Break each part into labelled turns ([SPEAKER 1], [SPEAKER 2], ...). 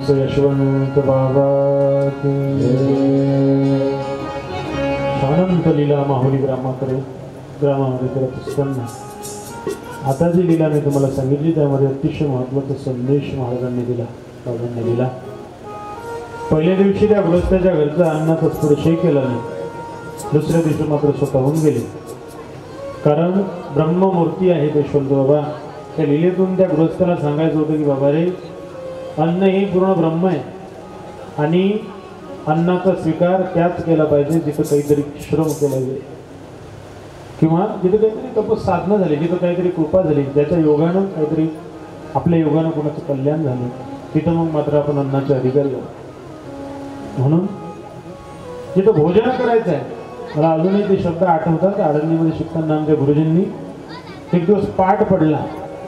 [SPEAKER 1] यशवंत बाबा की अनंत लीला माहुली ग्रामामध्ये करत असताना आता जी लीला मी तुम्हाला सांगितली त्यामध्ये अतिशय महत्त्वाचा संदेश महाराजांनी दिला, बाबांनी दिला। पहिल्या दिवशी त्या गृहस्थाच्या घरचा अन्नाचा स्पर्शही केला नाही, दुसऱ्या दिवशी मात्र स्वतःहून गेले। कारण ब्रह्ममूर्ती आहेत यशवंत बाबा। त्या लीलेतून त्या गृहस्थाला सांगायचं होतं की बाबा रे, अन्न हे पूर्ण ब्रह्म आहे आणि अन्नाचा स्वीकार त्याच केला पाहिजे जिथं काहीतरी श्रम केला गेला किंवा जिथं काहीतरी तपस साधना झाली, जिथं काहीतरी कृपा झाली, ज्याच्या योगानं काहीतरी आपल्या योगानं कोणाचं कल्याण झालं, तिथं मग मात्र आपण अन्नाचे अधिकारी आहोत। म्हणून जिथं भोजन करायचं आहे, मला अजूनही ते शब्द आठवतात। आळंदीमध्ये शिकताना आमच्या गुरुजींनी एक दिवस पाठ पडला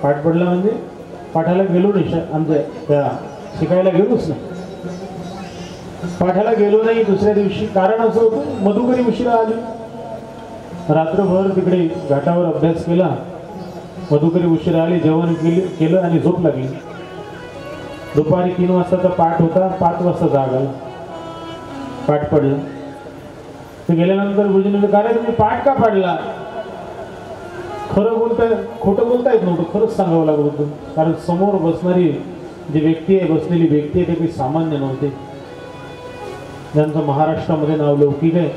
[SPEAKER 1] म्हणजे पाठाला गेलो नाही, आमच्या त्या शिकायला गेलोच नाही, पाठाला गेलो नाही दुसऱ्या दिवशी। कारण असं होतं मधुकरी उशिरा आली, रात्रभर तिकडे घाटावर अभ्यास केला, मधुकरी उशिरा आली, जेवण केलं आणि झोप लागली। दुपारी 3 वाजताचा पाठ होता, 5 वाजता जाग आला, पाठ पडलं। ते गेल्यानंतर गुरुजींनी काय तुम्ही पाठ का पाडला? खरं बोलताय, खोटं बोलता येत नव्हतं, खरंच सांगावं लागत होतं। कारण समोर बसणारी जी व्यक्ती आहे, बसलेली व्यक्ती आहे, ते काही सामान्य नव्हते। ज्यांचं महाराष्ट्रामध्ये नाव लौकिक आहे,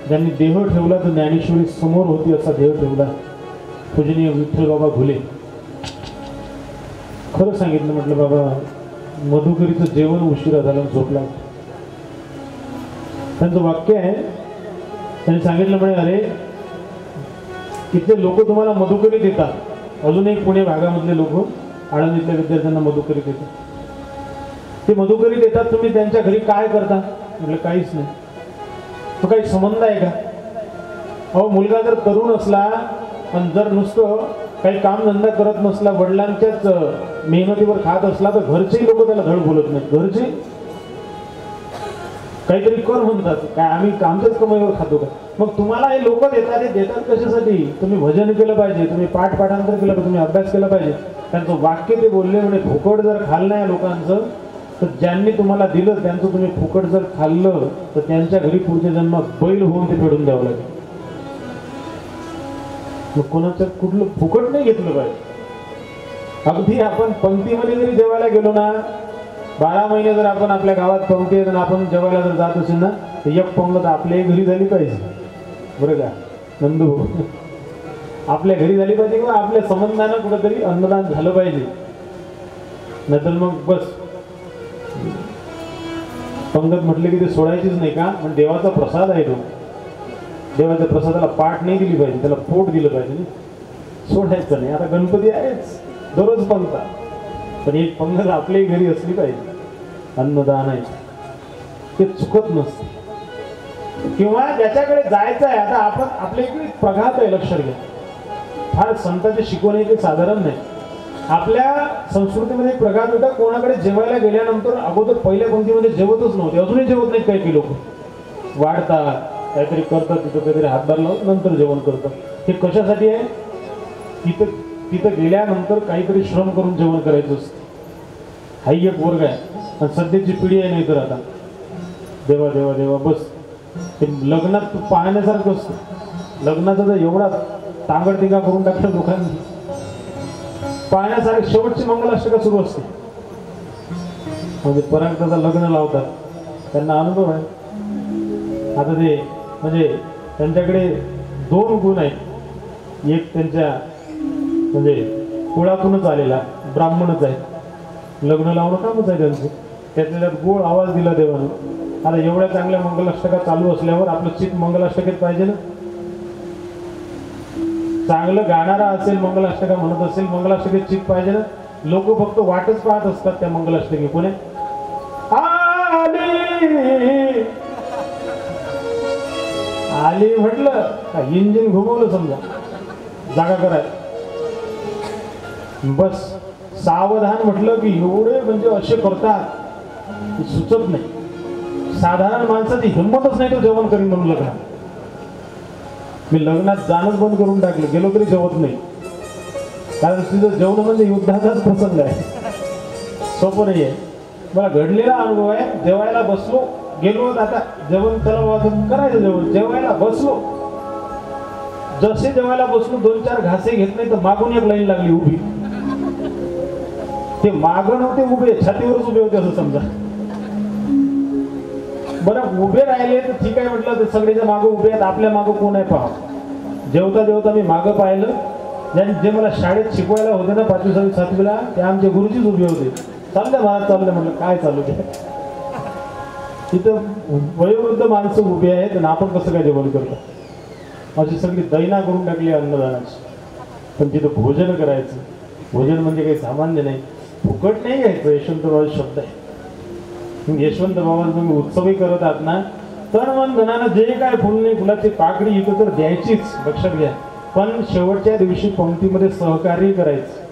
[SPEAKER 1] ज्यांनी देह ठेवला तर ज्ञानेश्वरी समोर होती असा देह ठेवला, पूजनीय विठ्ठल बाबा घुले। खरं सांगितलं, म्हटलं बाबा मधुकरीचं जेवण उशिरा झालं, झोपला। त्यांचं वाक्य आहे, त्यांनी सांगितलं म्हणे अरे इथले लोक तुम्हाला मधुकरी देतात, अजून एक पुणे भागामधले लोक आळंदीतल्या विद्यार्थ्यांना मधुकरी देतात। ते मधुकरी देतात, तुम्ही त्यांच्या घरी काय करता? म्हटलं काहीच नाही। तो काही संबंध आहे का? अहो मुलगा जर तरुण असला आणि जर नुसतं काही कामधंदा करत नसला, वडिलांच्याच मेहनतीवर खात असला तर घरचेही लोक त्याला धड बोलत नाहीत। घरचे काहीतरी कर म्हणतात, काय आम्ही आमच्याच कमाईवर खातो का? मग तुम्हाला हे लोक देतात, हे देतात कशासाठी? तुम्ही भजन केलं पाहिजे, तुम्ही पाठांतर केलं पाहिजे, तुम्ही अभ्यास केला पाहिजे। त्यांचं वाक्य ते बोलले म्हणे फुकट जर खाल्लं नाही लोकांचं तर ज्यांनी तुम्हाला दिलं त्यांचं तुम्ही फुकट जर खाल्लं तर त्यांच्या घरी पुढच्या जन्मात बैल होऊन ते फेडून द्यावं लागेल। मग कोणाचं कुठलं फुकट नाही घेतलं पाहिजे। अगदी आपण पंक्तीमध्ये जरी जेवायला गेलो ना, 12 महिने जर आपण आपल्या गावात पंक्ती आहेत आणि आपण जेवायला जर जात असेल ना, तर एक पंगत आपल्याही घरी झाली पाहिजे, बरं का नंदू? आपल्या घरी झाली पाहिजे किंवा आपल्या संबंधानं कुठंतरी अन्नदान झालं पाहिजे, नाहीतर मग बस पंगत म्हटलं की ते सोडायचीच नाही का? पण देवाचा प्रसाद आहे तो, देवाच्या प्रसादाला पाठ नाही दिली पाहिजे, त्याला पोट दिलं पाहिजे, सोडायचं नाही। आता गणपती आहेच, दररोज पंगता, पण एक पंगत आपल्याही घरी असली पाहिजे, अन्नदान आहे ते चुकत नसते। किंवा ज्याच्याकडे जायचं आहे, आता आपण आपल्या इकडे प्रघात आहे, लक्षात घ्या, फार संतांची शिकवण आहे ते साधारण नाही। आपल्या संस्कृतीमध्ये प्रघात होता, कोणाकडे जेवायला गेल्यानंतर अगोदर पहिल्या पंक्तीमध्ये जेवतच नव्हते, अजूनही जेवत नाहीत काही लोक, वाढतात काहीतरी करतात, तिथं काहीतरी हातभार लावून नंतर जेवण करतात। हे कशासाठी आहे? तिथं गेल्यानंतर काहीतरी श्रम करून जेवण करायचं असतं। हाही एक वर्ग आहे आणि सध्याची पिढी आहे, नाही तर आता देवा देवा देवा बस। ते लग्नात पाहण्यासारखं असतं, लग्नाचा तर एवढा तांगडतिंगा करून टाकलं लोकांनी, पाहण्यासारखं शेवटची मंगलाष्टका सुरू असते, म्हणजे परांगताचं लग्न लावतात, त्यांना अनुभव आहे। आता ते म्हणजे त्यांच्याकडे 2 गुण आहेत, एक त्यांच्या म्हणजे कुळातूनच आलेला ब्राह्मणच आहे, लग्न लावणं कामच आहे त्यांचं, त्यातल्या गोड आवाज दिला देवानं। आता एवढ्या चांगल्या मंगलाष्टका चालू असल्यावर आपलं चित्त मंगलाष्टकेत पाहिजे ना, चांगलं गाणारा असेल, मंगलाष्टका म्हणत असेल, मंगलाष्टकेत चित्त पाहिजे ना। लोक फक्त वाटच पाहत असतात त्या मंगलाष्टकी, कोणी आली म्हटलं का इंजिन घुमवलं समजा, जागा कराय बस। सावधान म्हटलं की एवढे म्हणजे असे करतात सुचत नाही, साधारण माणसाची हिंमतच नाही तो जेवण करीन म्हणून लग्नात। मी लग्नात जाणंच बंद करून टाकलं, गेलो तरी जेवत नाही, कारण तिथं जेवण म्हणजे युद्धाचाच प्रसंग आहे, सोपं नाही आहे। मला घडलेला अनुभव आहे. जेवायला बसलो, गेलो आता जेवण त्याला करायचं, जेवण जेवायला बसलो, जसे जेवायला बसलो 2-4 घासे घेत नाही तर मागून एक लाईन लागली उभी. ते मागं नव्हते उभे, छातीवरच उभे होते असं समजा. बरं उभे राहिले तर ठीक आहे म्हटलं, ते सगळेच्या मागं उभे आहेत, आपल्या मागं कोण आहे पहा. जेवता जेवता मी मागं पाहिलं, जे मला शाळेत शिकवायला होते ना 5वी 6वी 7वीला, ते आमचे गुरुजीच उभे होते. चाललं महाराज चाललं, म्हटलं काय चालू ते. तिथं वयोवृद्ध माणसं उभी आहेत आणि आपण कसं काय जेवण करतो. अशी सगळी दैना करून टाकली अन्नदानाची. पण तिथं भोजन करायचं, भोजन म्हणजे काही सामान्य नाही, फुकट नाही घ्यायचं. यशवंत बाबा शब्द आहे. यशवंत बाबा तुम्ही उत्सवही करत आहात ना, तर मन धनानं जे काय फुल नाही, फुलाची पाकळी इथं तर द्यायचीच, लक्षात घ्या. पण शेवटच्या दिवशी पंक्तीमध्ये सहकार्य करायचं,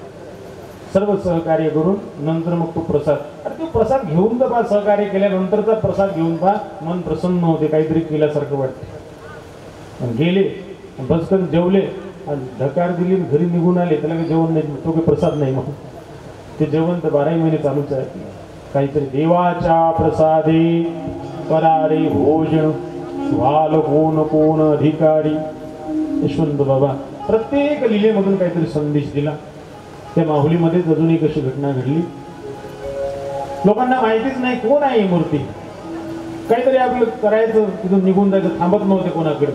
[SPEAKER 1] सर्व सहकार्य करून नंतर मग तो प्रसाद. अरे तो प्रसाद घेऊन तर पहा, सहकार्य केल्यानंतरचा प्रसाद घेऊन पहा, मन प्रसन्न होते, काहीतरी केल्यासारखं वाटते. गेले बस करून जेवले आणि धकार दिली, घरी निघून आले, त्याला काही जेवण नाही, तो काही प्रसाद नाही. मग ते जेवण तर 12 महिने चालूच आहे. काहीतरी देवाच्या प्रसादे करारे भोजन व्हाल कोण कोण अधिकारी. यशवंत बाबा प्रत्येक लीलेमधून काहीतरी संदेश दिला. त्या माहुलीमध्येच अजून एक अशी घटना घडली. लोकांना माहितीच नाही कोण आहे ही मूर्ती. काहीतरी आपलं करायचं, तिथून निघून जायचं, थांबत नव्हते कोणाकडे.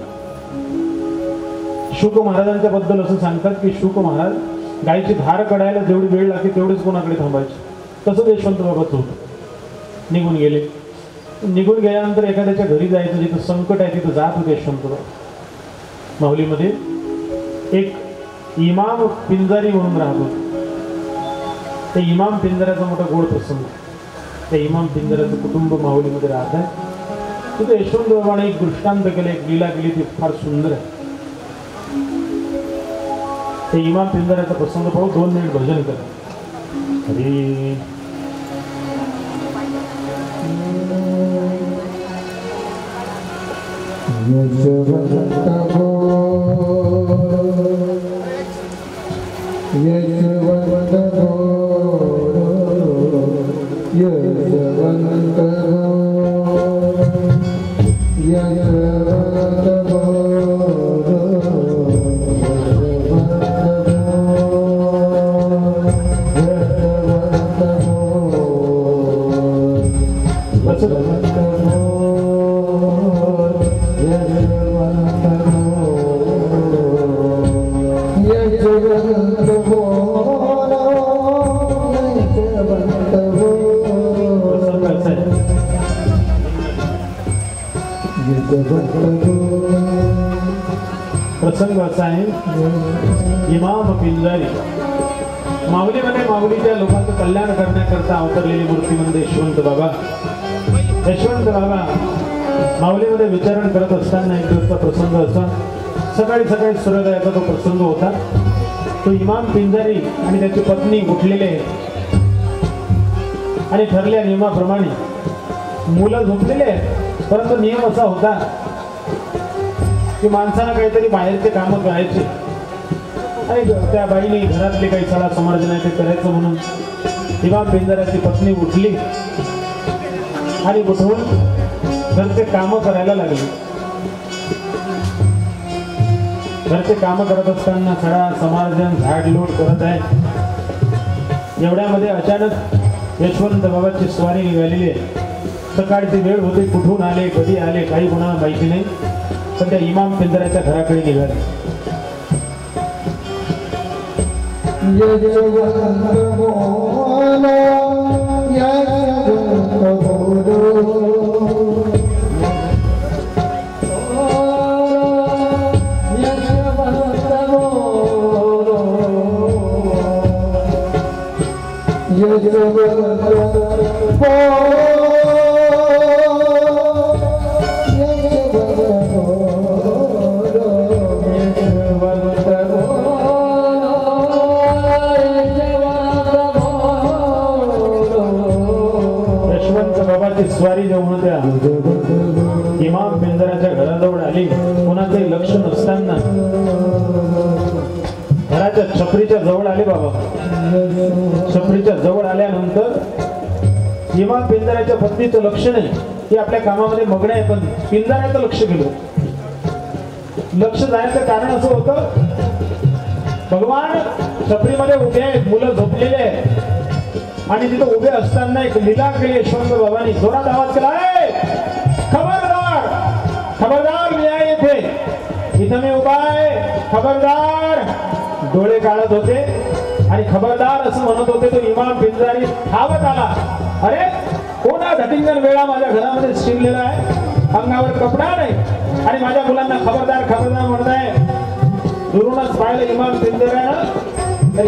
[SPEAKER 1] शुक महाराजांच्या बद्दल असं सांगतात की शुक महाराज गायची धार काढायला जेवढी वेळ लागते तेवढेच कोणाकडे थांबायचे. तसंच यशवंत बाबाच होतं. निघून गेले. निघून गेल्यानंतर एखाद्याच्या घरी जायचं, जिथं संकट आहे तिथं जात होते यशवंत बाबा. माहुलीमध्ये एक इमाम पिंजारी म्हणून राहत होते. ते इमाम पिंजाऱ्याचा मोठा गोड प्रसंग. त्या इमाम पिंजाऱ्याचं कुटुंब माहुलीमध्ये राहत आहे. तिथे यशवंत बाबाने एक दृष्टांत केलं, एक लीला केली, ती फार सुंदर आहे. ते इमाम पिंजाऱ्याचा प्रसंग पाहू. 2 मिनिट भजन करा. हरी प्रसंग असा आहे. इमाम पिंजारी माऊलीमध्ये माऊलीच्या लोकांचं कल्याण करण्याकरता अवतरलेली मूर्ती म्हणजे यशवंत बाबा. यशवंत बाबा माऊलीमध्ये विचारण करत असताना एक दिवसचा प्रसंग असा. सकाळी सकाळी सूर्योदयाचा तो प्रसंग होता. तो इमाम पिंजारी आणि त्याची पत्नी उठलेले आणि ठरल्या नियमाप्रमाणे मुलं झोपलेले आहेत. परंतु नियम असा होता की माणसाला काहीतरी बाहेरचे कामं करायचे आणि त्या बाईने घरातले काही सला समार्जन आहे ते करायचं म्हणून इमाम पिंजाऱ्याची पत्नी उठली आणि उठवून घरचे कामं करायला लागली. घरचे कामं करत असताना सडा समार्जन झाडलोट करत आहे. एवढ्यामध्ये अचानक यशवंत बाबाची स्वारी निघालेली आहे. सकाळची वेळ होती, कुठून आले कधी आले काही कोणाला माहिती नाही. पण त्या इमाम पिंजाऱ्याच्या घराकडे निघाले. स्वारी जेव्हा त्या इमाम पिंजाऱ्याच्या घराजवळ आली, कोणाचंही लक्ष नसताना घराच्या छपरीच्या जवळ आले. बाबा छपरीच्या जवळ आल्यानंतर इमाम पिंजऱ्याच्या बंदीचं लक्ष नाही, की आपल्या कामामध्ये मग्न आहे, पण पिंजऱ्याचं लक्ष गेलं. लक्ष जाण्याचं कारण असं होतं, भगवान छत्रीमध्ये उभे आहेत, मुलं झोपलेले आहेत आणि तिथे उभे असताना एक लीला केली यशवंत बाबांनी. जोरात आवाज केला, खबरदार खबरदार, मी आहे इथं मी उभा आहे, खबरदार. डोळे काढत होते आणि खबरदार असं म्हणत होते. तो इमाम पिंजरानी धावत आला. अरे कोणा धटिंगण वेळा माझ्या घरामध्ये शिरलेला आहे, अंगावर कपडा नाही आणि माझ्या मुलांना खबरदार खबरदार म्हणत आहे. दुरूनच पाहिलं इमाम पिंजऱ्यानं तर